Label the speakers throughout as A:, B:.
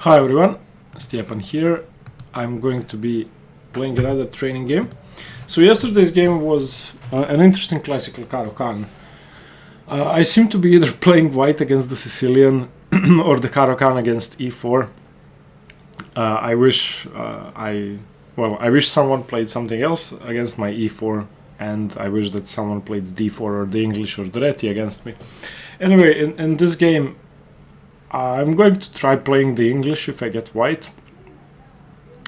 A: Hi everyone, Stepan here. I'm going to be playing another training game. So yesterday's game was an interesting classical caro-kann. I seem to be either playing white against the Sicilian or the caro-kann against e4. I wish someone played something else against my e4, and I wish that someone played d4 or the English or the reti against me. Anyway, in this game, I'm going to try playing the English if I get white.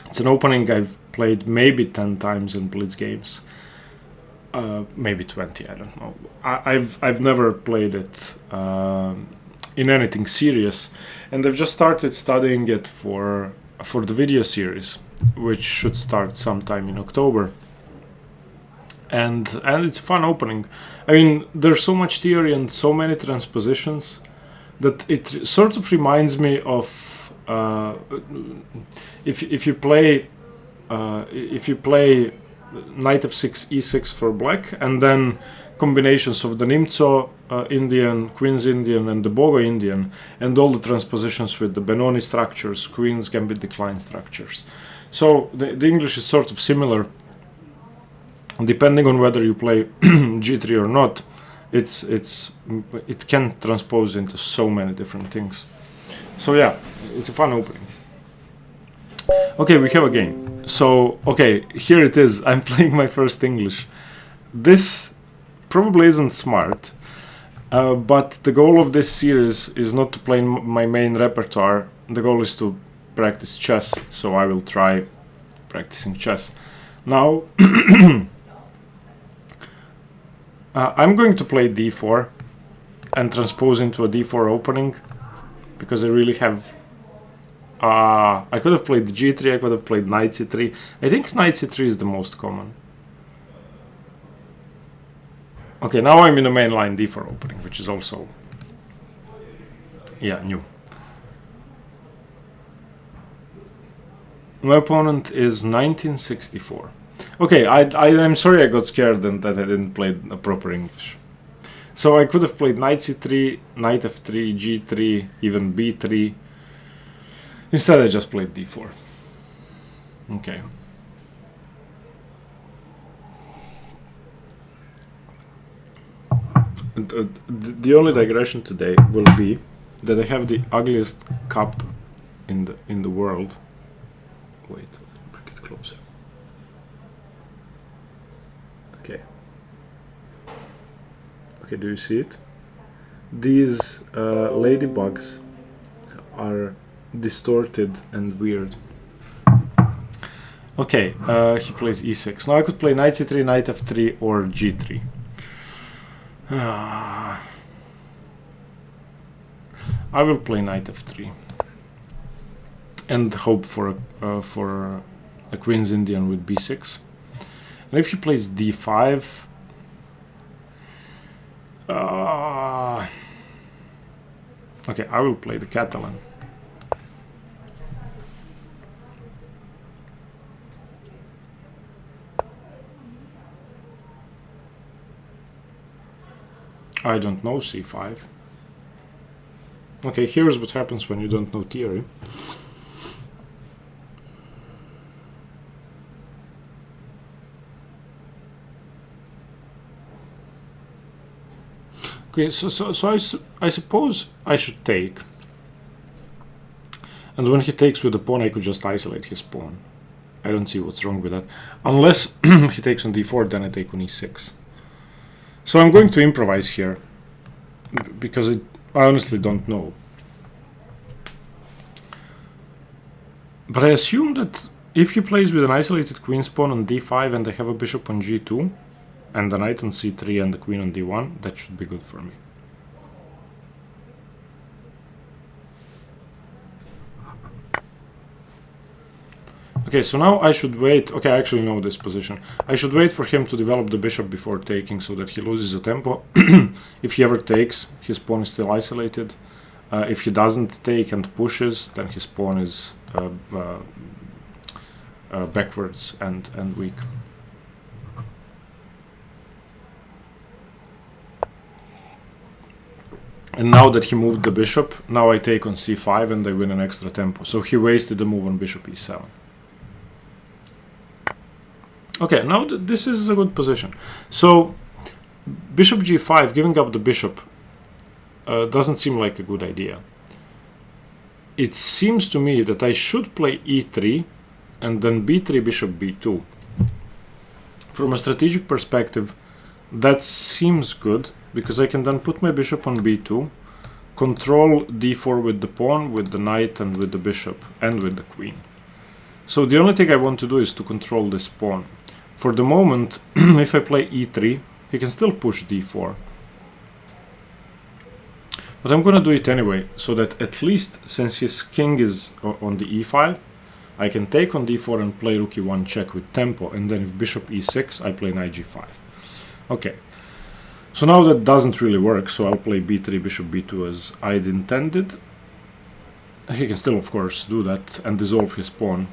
A: It's an opening I've played maybe 10 times in blitz games. Maybe 20, I don't know. I've never played it in anything serious, and I've just started studying it for the video series, which should start sometime in October. And it's a fun opening. I mean, there's so much theory and so many transpositions that it sort of reminds me of if you play knight f6 e6 for black, and then combinations of the Nimzo Indian, Queen's Indian, and the Bogo Indian, and all the transpositions with the Benoni structures, Queen's Gambit decline structures. So the English is sort of similar, depending on whether you play g3 or not. It can transpose into so many different things. So yeah, it's a fun opening. Okay, we have a game. So okay, here it is. I'm playing my first English. This probably isn't smart, but the goal of this series is not to play my main repertoire. The goal is to practice chess, so I will try practicing chess. Now I'm going to play d4 and transpose into a d4 opening, because I really have... I could have played g3, I could have played knight c3. I think knight c3 is the most common. Okay, now I'm in a mainline d4 opening, which is also... yeah, new. My opponent is 1964. Okay, I'm sorry I got scared and that I didn't play a proper English. So I could have played knight c3, knight f3, g3, even b3. Instead I just played d4. Okay. The only digression today will be that I have the ugliest cup in the world. Wait, bring it closer. Okay, do you see it? These ladybugs are distorted and weird. Okay, he plays e6. Now I could play knight c3, knight f3, or g3. I will play knight f3 and hope for a Queen's Indian with b6. And if he plays d5, okay, I will play the Catalan. I don't know c5. Okay, here's what happens when you don't know theory. Okay, so I suppose I should take. And when he takes with the pawn, I could just isolate his pawn. I don't see what's wrong with that. Unless he takes on d4, then I take on e6. So I'm going to improvise here, because I honestly don't know. But I assume that if he plays with an isolated queen's pawn on d5 and I have a bishop on g2, and the knight on c3 and the queen on d1, that should be good for me. Okay, so now I should wait. Okay, I actually know this position. I should wait for him to develop the bishop before taking, so that he loses a tempo. If he ever takes, his pawn is still isolated. If he doesn't take and pushes, then his pawn is backwards and weak. And now that he moved the bishop, now I take on c5 and I win an extra tempo. So he wasted the move on bishop e7. Okay, now this is a good position. So bishop g5, giving up the bishop, doesn't seem like a good idea. It seems to me that I should play e3 and then b3, bishop b2. From a strategic perspective, that seems good, because I can then put my bishop on b2, control d4 with the pawn, with the knight, and with the bishop, and with the queen. So the only thing I want to do is to control this pawn. For the moment, if I play e3, he can still push d4. But I'm gonna do it anyway, so that at least, since his king is on the e file, I can take on d4 and play rook e1 check with tempo, and then if bishop e6, I play knight g5. Okay, so now that doesn't really work, so I'll play b3, bishop b2 as I'd intended. He can still, of course, do that and dissolve his pawn.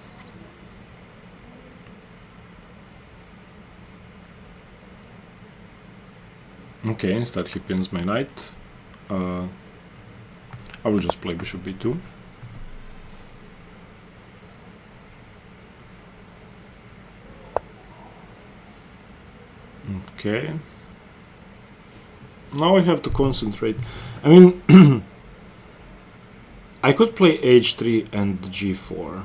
A: Okay, instead he pins my knight. I will just play bishop b2. Okay. Now I have to concentrate. I mean, I could play h3 and g4.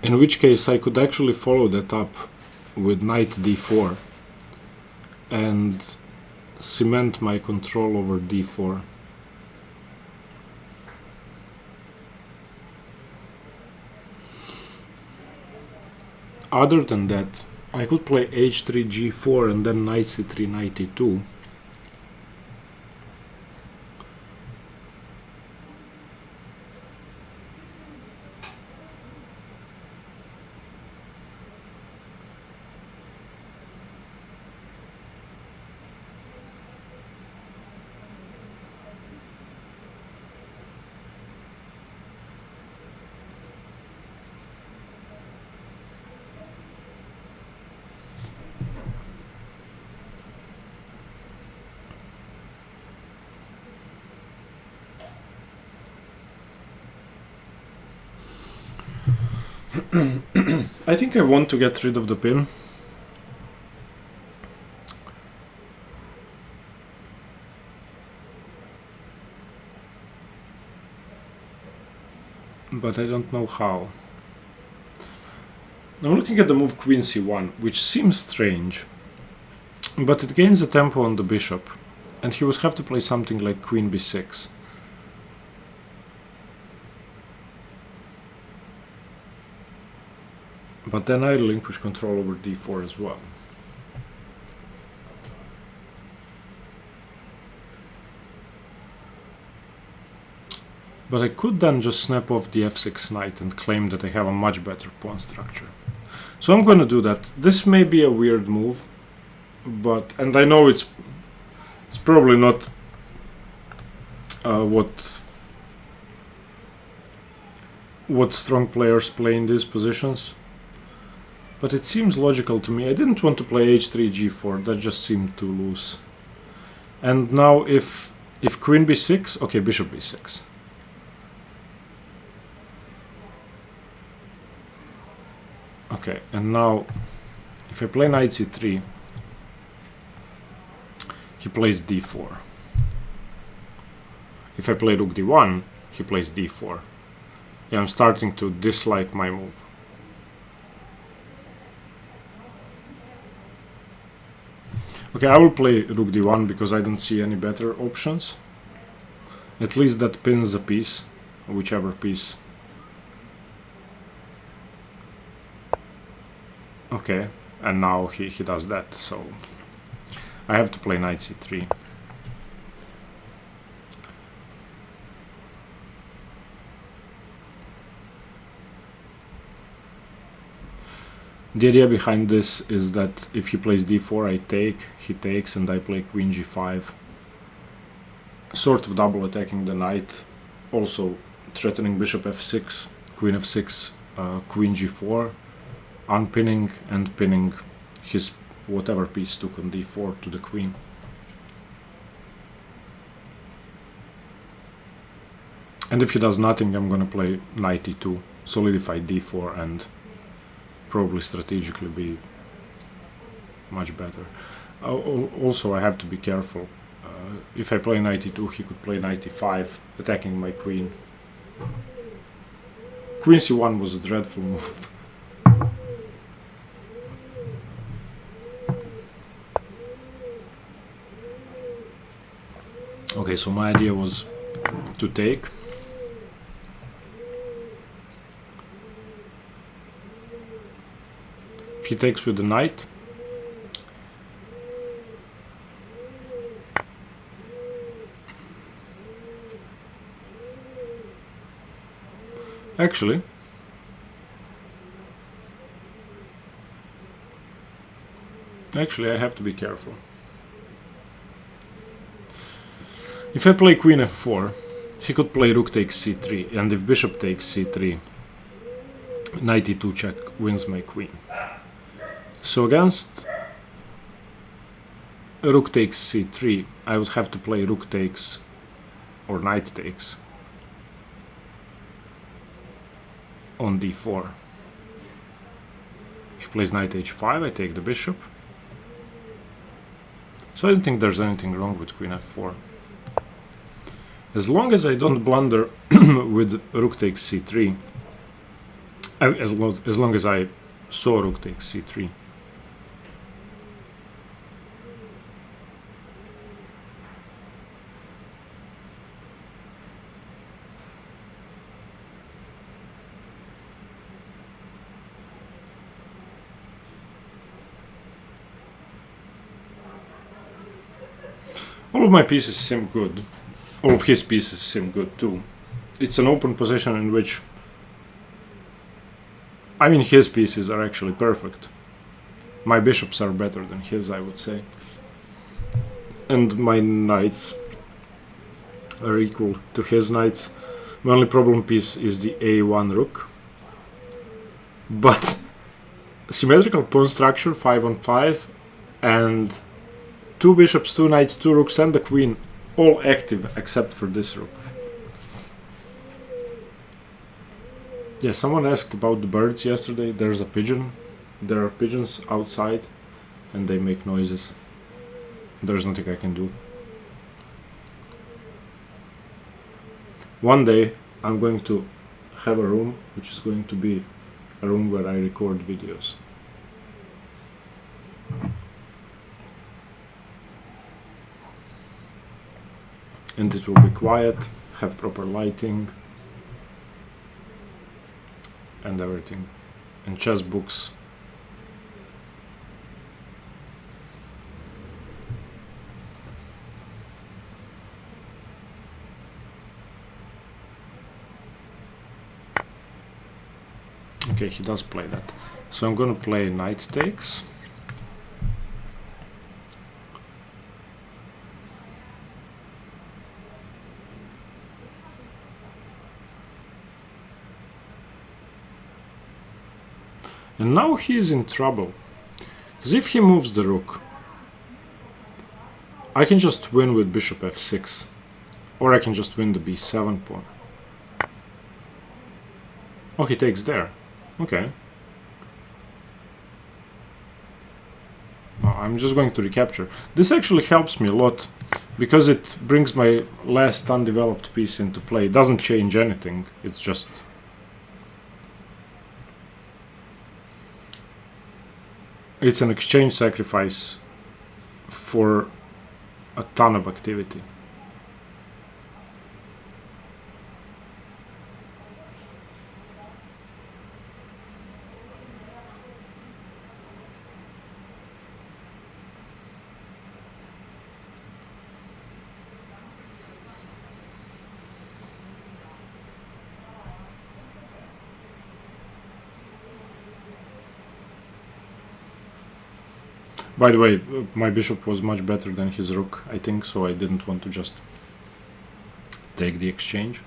A: In which case I could actually follow that up with knight d4 and cement my control over d4. Other than that, I could play h3, g4 and then knight c3, knight e2. I think I want to get rid of the pin. But I don't know how. I'm looking at the move queen c1, which seems strange, but it gains a tempo on the bishop, and he would have to play something like queen b6. But then I relinquish control over d4 as well. But I could then just snap off the f6 knight and claim that I have a much better pawn structure. So I'm going to do that. This may be a weird move, and I know it's probably not what strong players play in these positions. But it seems logical to me. I didn't want to play h3, g4. That just seemed too loose. And now if queen b6, okay, bishop b6. Okay, and now if I play knight c3, he plays d4. If I play rook d1, he plays d4. Yeah, I'm starting to dislike my move. Okay, I will play rook d1 because I don't see any better options. At least that pins a piece, whichever piece. Okay, and now he does that, so I have to play knight c3. The idea behind this is that if he plays d4, I take, he takes, and I play queen g5. Sort of double attacking the knight, also threatening bishop f6, queen f6, queen g4, unpinning and pinning his whatever piece took on d4 to the queen. And if he does nothing, I'm gonna play knight e2, solidify d4, and probably strategically be much better. Also, I have to be careful. If I play knight e2, he could play knight e5, attacking my queen. Queen c1 was a dreadful move. Okay, so my idea was to take. If he takes with the knight, actually, I have to be careful. If I play queen f4, he could play rook takes c3, and if bishop takes c3, knight e2 check wins my queen. So against rook takes c3, I would have to play rook takes or knight takes on d4. If he plays knight h5, I take the bishop. So I don't think there's anything wrong with queen f4. As long as I don't blunder with rook takes c3, as long as I saw rook takes c3. All of my pieces seem good. All of his pieces seem good too. It's an open position in which, I mean, his pieces are actually perfect. My bishops are better than his, I would say. And my knights are equal to his knights. My only problem piece is the a1 rook. But symmetrical pawn structure, 5 on 5, and 2 bishops, 2 knights, 2 rooks, and the queen, all active except for this rook. Yeah, someone asked about the birds yesterday. There's a pigeon. There are pigeons outside and they make noises. There's nothing I can do. One day I'm going to have a room which is going to be a room where I record videos. And it will be quiet, have proper lighting and everything, and chess books. Okay, he does play that. So I'm gonna play knight takes. And now he is in trouble, because if he moves the rook, I can just win with bishop f6, or I can just win the b7 pawn. Oh, he takes there. Okay. I'm just going to recapture. This actually helps me a lot, because it brings my last undeveloped piece into play. It doesn't change anything, it's just... It's an exchange sacrifice for a ton of activity. By the way, my bishop was much better than his rook, I think, so I didn't want to just take the exchange.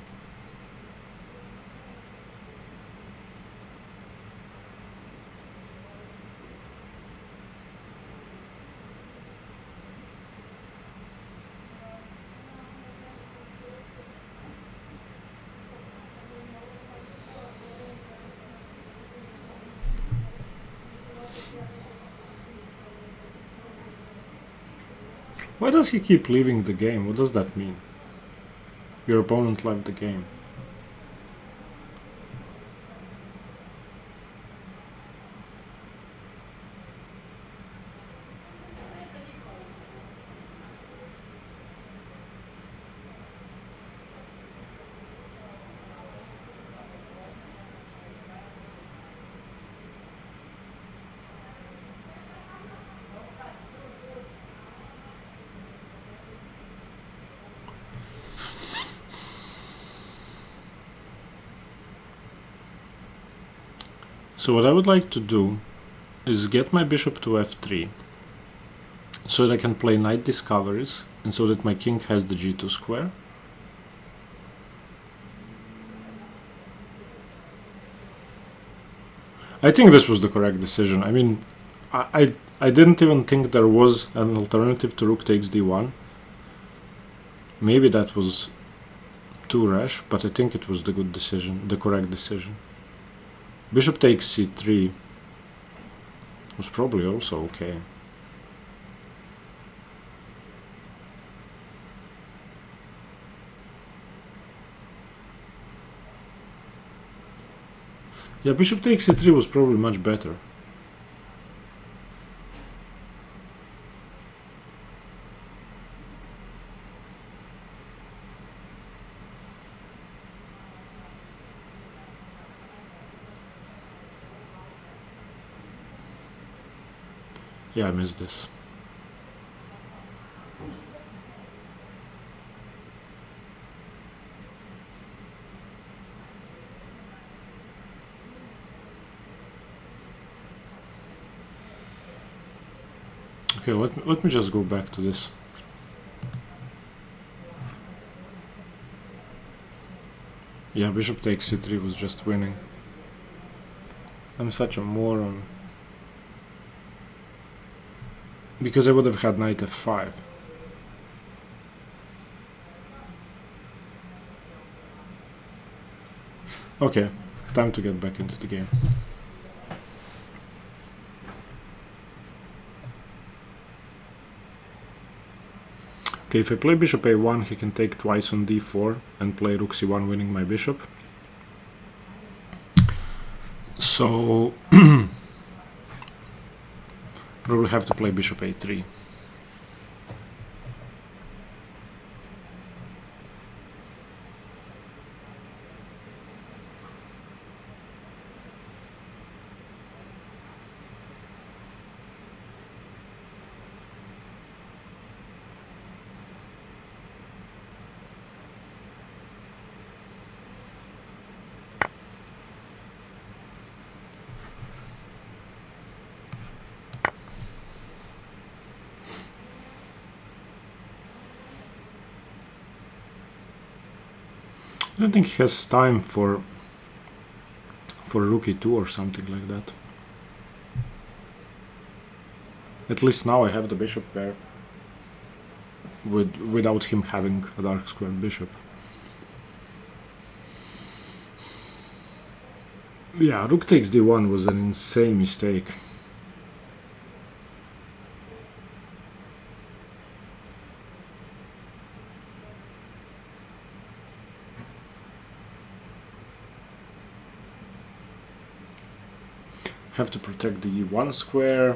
A: Why does he keep leaving the game? What does that mean? Your opponent left the game. So what I would like to do is get my bishop to f3 so that I can play knight discoveries and so that my king has the g2 square. I think this was the correct decision. I mean, I didn't even think there was an alternative to rook takes d1. Maybe that was too rash, but I think it was the good decision, the correct decision. Bishop takes c3 was probably also okay. Yeah, bishop takes c3 was probably much better. Yeah, I missed this. Okay, let me just go back to this. Yeah, bishop takes c3 was just winning. I'm such a moron. Because I would have had knight f5. Okay, time to get back into the game. Okay, if I play bishop a1, he can take twice on d4 and play rook c1, winning my bishop. So probably have to play bishop a3. I don't think he has time for rook e2 or something like that. At least now I have the bishop pair without him having a dark squared bishop. Yeah, rook takes d1 was an insane mistake. Have to protect the e1 square.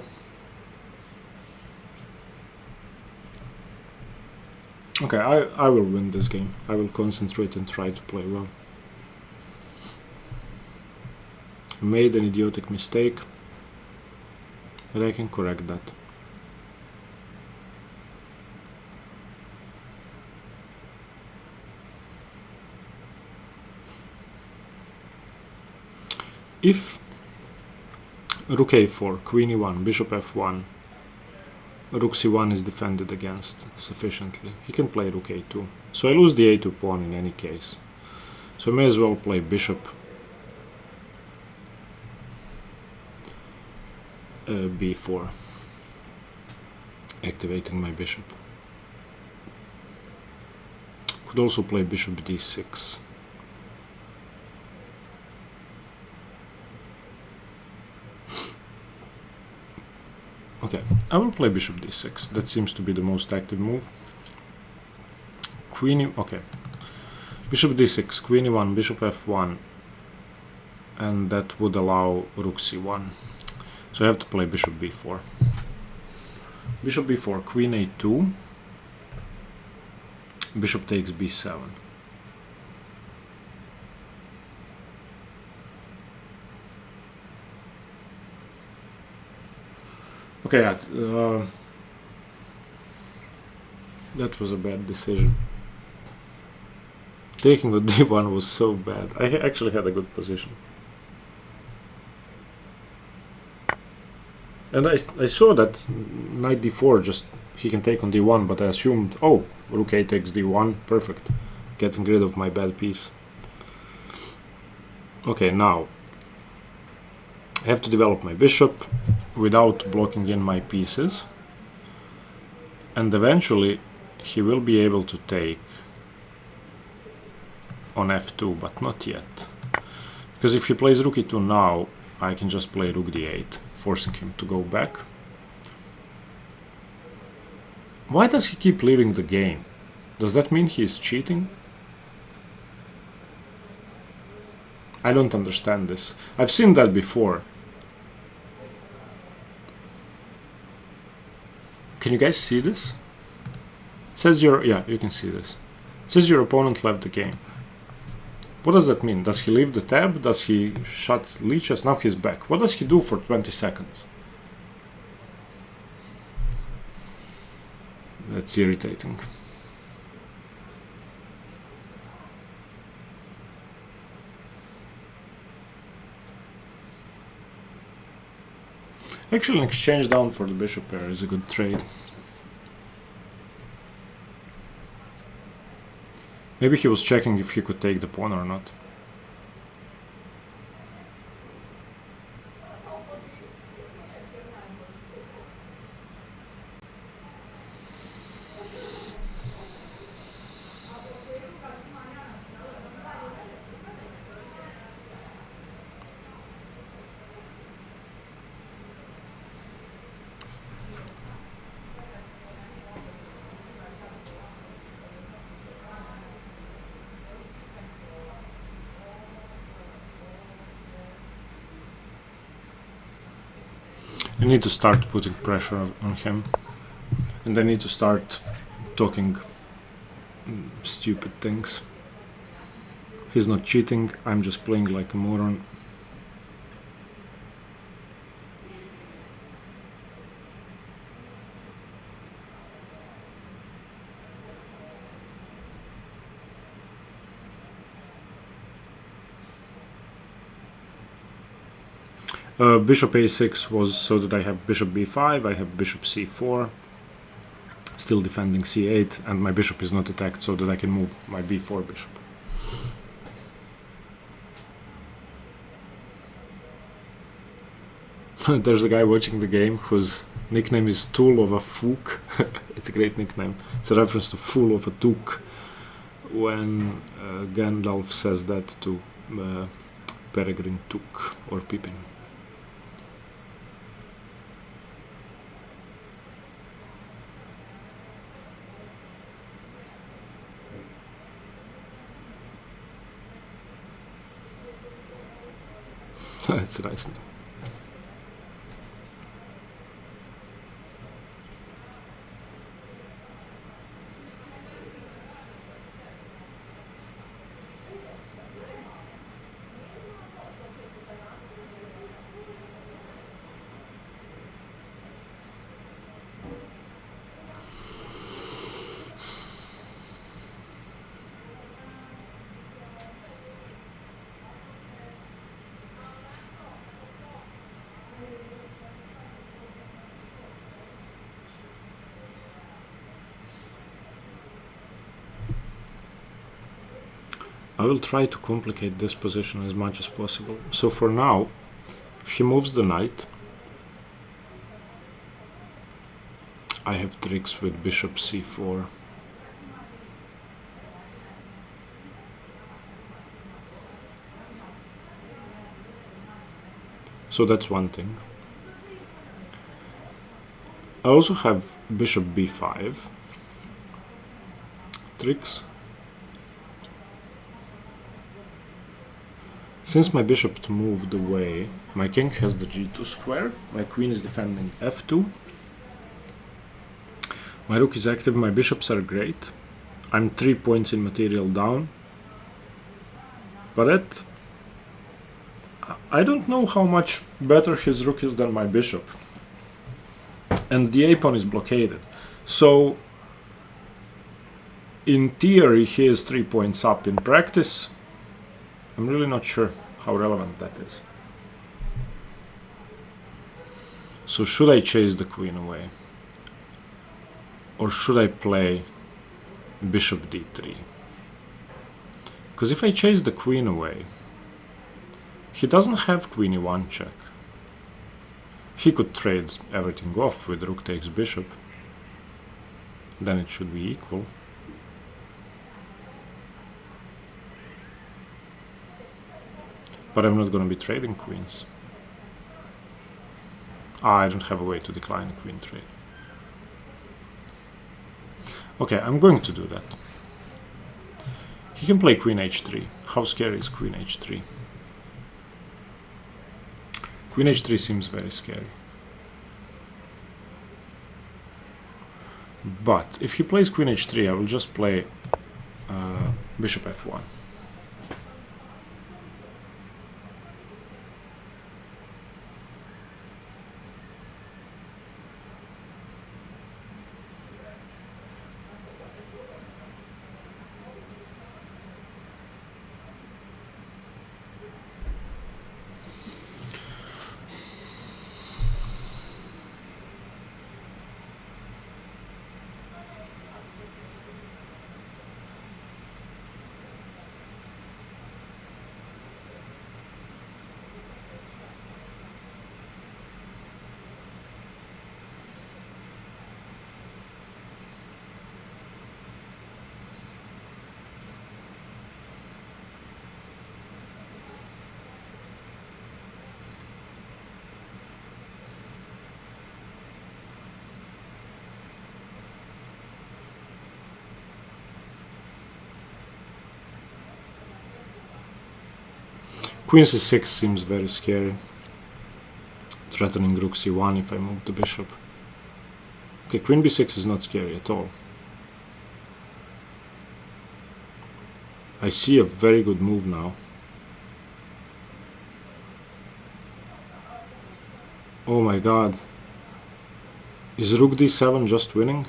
A: Okay, I will win this game. I will concentrate and try to play well. I made an idiotic mistake, but I can correct that. If rook a4, queen e1, bishop f1, rook c1 is defended against sufficiently, he can play rook a2. So I lose the a2 pawn in any case. So I may as well play bishop b4, activating my bishop. Could also play bishop d6. Okay, Okay, I will play bishop d6. That seems to be the most active move. Queen okay. Bishop d6, queen e1, bishop f1, and that would allow rook c1. So I have to play bishop b4. Bishop b4, queen a2, bishop takes b7. Okay, that was a bad decision. Taking with d1 was so bad. I actually had a good position. And I saw that knight d4, just he can take on d1, but I assumed, oh, rook a takes d1, perfect. Getting rid of my bad piece. Okay, now I have to develop my bishop without blocking in my pieces. And eventually he will be able to take on f2, but not yet. Because if he plays rook e2 now, I can just play rook d8, forcing him to go back. Why does he keep leaving the game? Does that mean he is cheating? I don't understand this. I've seen that before. Can you guys see this? It says yeah, you can see this. It says your opponent left the game. What does that mean? Does he leave the tab? Does he shut leeches? Now he's back. What does he do for 20 seconds? That's irritating. Actually, an exchange down for the bishop pair is a good trade. Maybe he was checking if he could take the pawn or not. I need to start putting pressure on him, and I need to start talking stupid things. He's not cheating, I'm just playing like a moron. Bishop a6 was so that I have bishop b5, I have bishop c4, still defending c8, and my bishop is not attacked so that I can move my b4 bishop. There's a guy watching the game whose nickname is Tool of a Fook. It's a great nickname. It's a reference to Fool of a Took, when Gandalf says that to Peregrine Took or Pippin. It's a nice name. I will try to complicate this position as much as possible. So for now, if he moves the knight, I have tricks with bishop c4. So that's one thing. I also have bishop b5 tricks. Since my bishop moved away, my king has the g2 square, my queen is defending f2, my rook is active, my bishops are great, I'm 3 points in material down, but I don't know how much better his rook is than my bishop, and the a-pawn is blockaded, so in theory he is 3 points up. In practice I'm really not sure how relevant that is. So should I chase the queen away? Or should I play bishop d3? Because if I chase the queen away, he doesn't have queen e1 check. He could trade everything off with rook takes bishop. Then it should be equal. But I'm not going to be trading queens. I don't have a way to decline a queen trade. Okay, I'm going to do that. He can play queen h3. How scary is queen h3? Queen h3 seems very scary. But if he plays queen h3, I will just play bishop f1. Queen c6 seems very scary. Threatening rook c1 if I move the bishop. Okay, queen b6 is not scary at all. I see a very good move now. Oh my god. Is rook d7 just winning?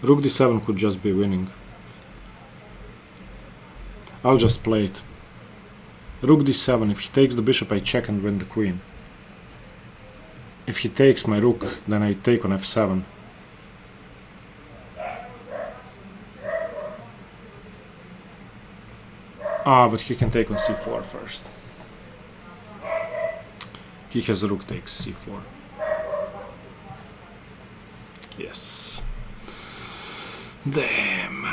A: Rook d7 could just be winning. I'll just play it. Rook d7, if he takes the bishop I check and win the queen. If he takes my rook, then I take on f7. But he can take on c4 first. He has rook takes c4. Yes. Damn.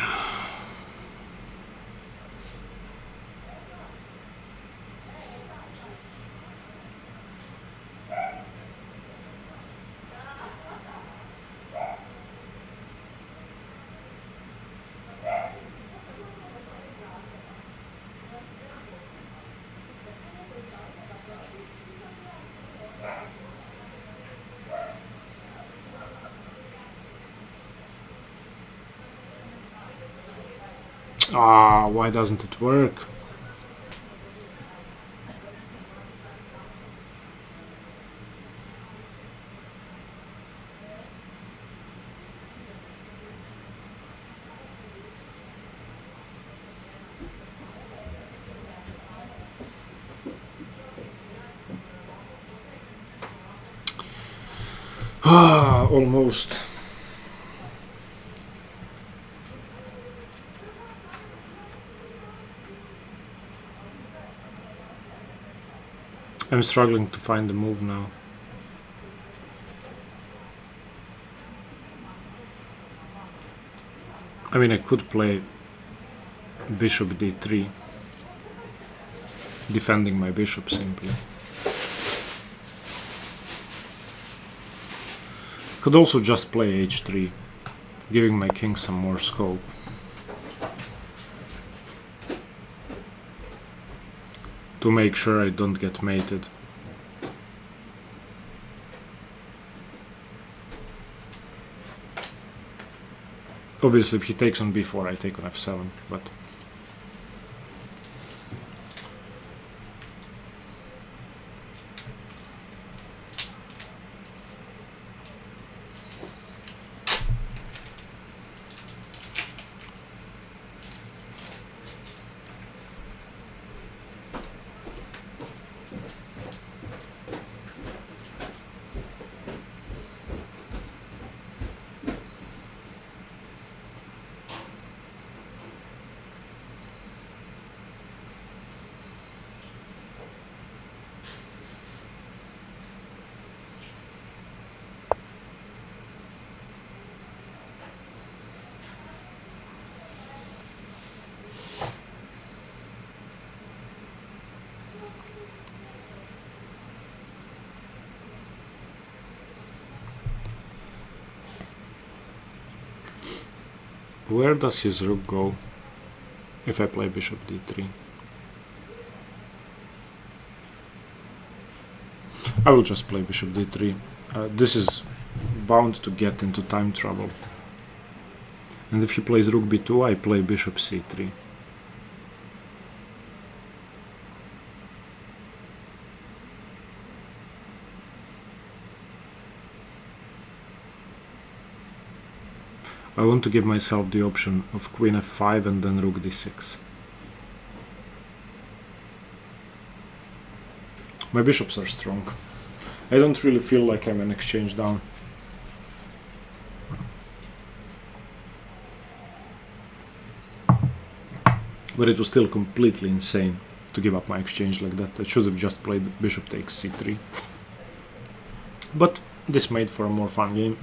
A: Why doesn't it work? Almost. I'm struggling to find the move now. I mean, I could play bishop d3, defending my bishop simply. Could also just play h3, giving my king some more scope. To make sure I don't get mated. Obviously, if he takes on b4, I take on f7, but... Where does his rook go if I play bishop d3? I will just play bishop d3. This is bound to get into time trouble. And if he plays rook b2, I play bishop c3. I want to give myself the option of queen f5 and then rook d6. My bishops are strong. I don't really feel like I'm an exchange down. But it was still completely insane to give up my exchange like that. I should have just played bishop takes c3. But this made for a more fun game.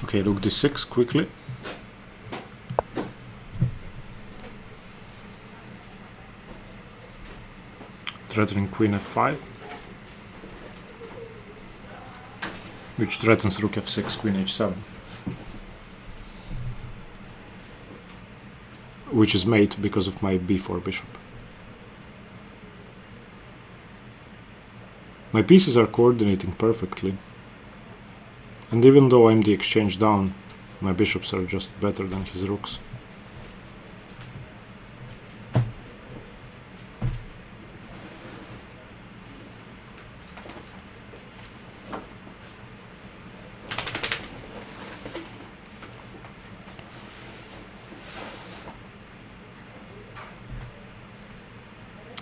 A: Okay, rook d6 quickly. Threatening queen f5, which threatens rook f6, queen h7, which is mate because of my b4 bishop. My pieces are coordinating perfectly. And even though I'm the exchange down, my bishops are just better than his rooks.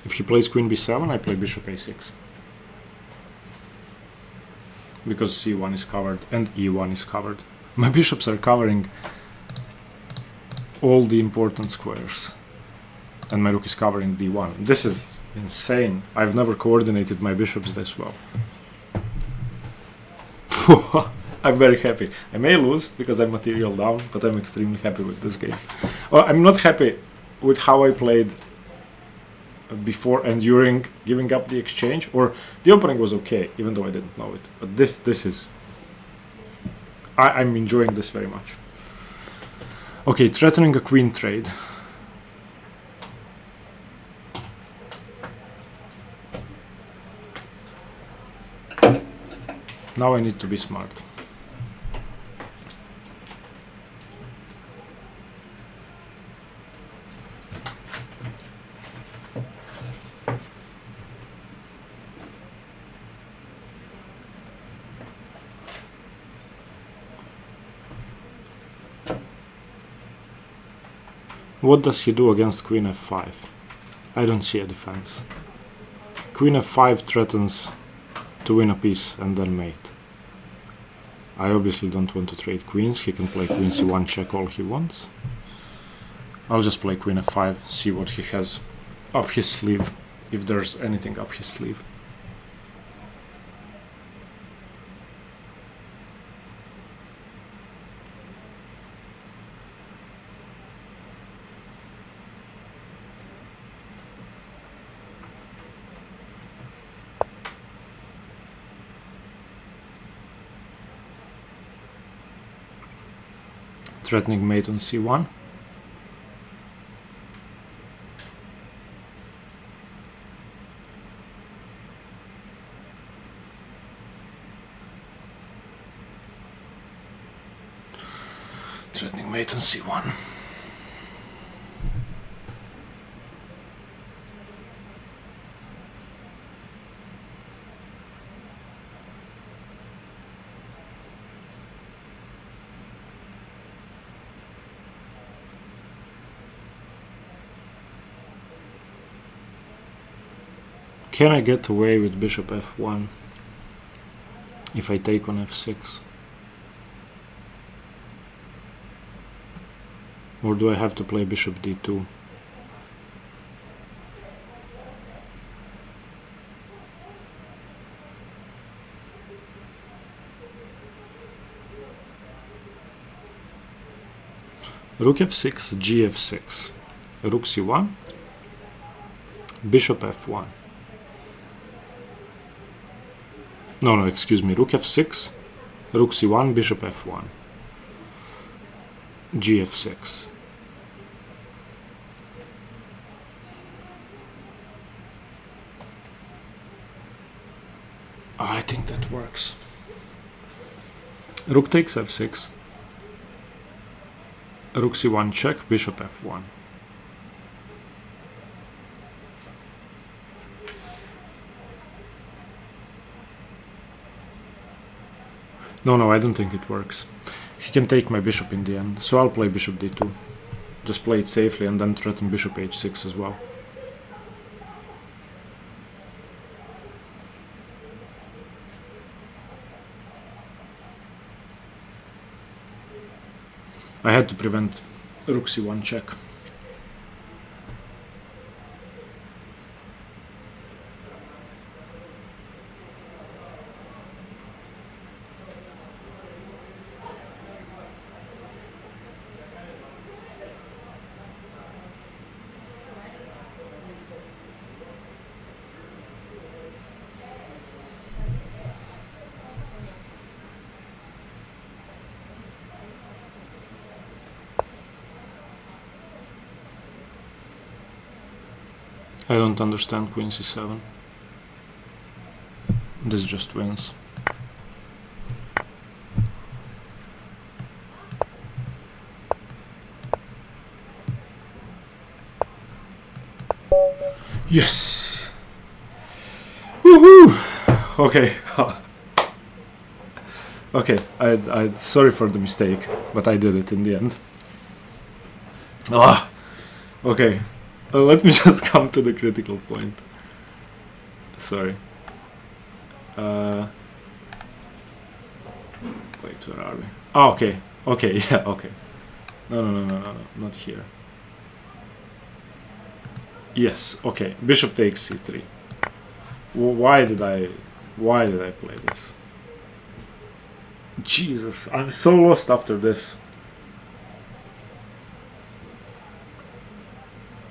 A: If he plays queen b7, I play bishop a6. Because c1 is covered and e1 is covered. My bishops are covering all the important squares. And my rook is covering d1. This is insane. I've never coordinated my bishops this well. I'm very happy. I may lose because I'm material down, but I'm extremely happy with this game. I'm not happy with how I played before and during giving up the exchange, or the opening was okay, even though I didn't know it. But this is... I'm enjoying this very much. Okay, threatening a queen trade. Now I need to be smart. What does he do against queen f5? I don't see a defense. Queen f5 threatens to win a piece and then mate. I obviously don't want to trade queens. He can play queen c1 check all he wants. I'll just play queen f5, see what he has up his sleeve, if there's anything up his sleeve. Threatening mate on c1. Threatening mate on c1. Can I get away with bishop f1 if I take on f6? Or do I have to play bishop d2? Rook f6, gf6, rook c1, bishop f1. No, excuse me, rook f6, rook c1, bishop f1, gf6. Oh, I think that works. Rook takes f6, rook c1 check, bishop f1. No, I don't think it works. He can take my bishop in the end, so I'll play bishop d2. Just play it safely and then threaten bishop h6 as well. I had to prevent rook c1 check. I don't understand queen c7. This just wins. Yes! Woohoo! Okay. Okay, I sorry for the mistake, but I did it in the end. Ah! Okay. Let me just come to the critical point. Sorry. Wait, where are we? Oh, okay. Okay, yeah, okay. No, not here. Yes, okay. Bishop takes c3. Why did I play this? Jesus, I'm so lost after this.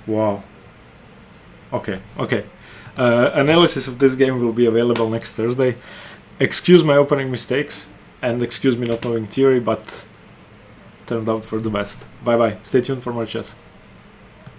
A: Wow. Okay. Analysis of this game will be available next Thursday. Excuse my opening mistakes and excuse me not knowing theory, but turned out for the best. Bye bye. Stay tuned for more chess.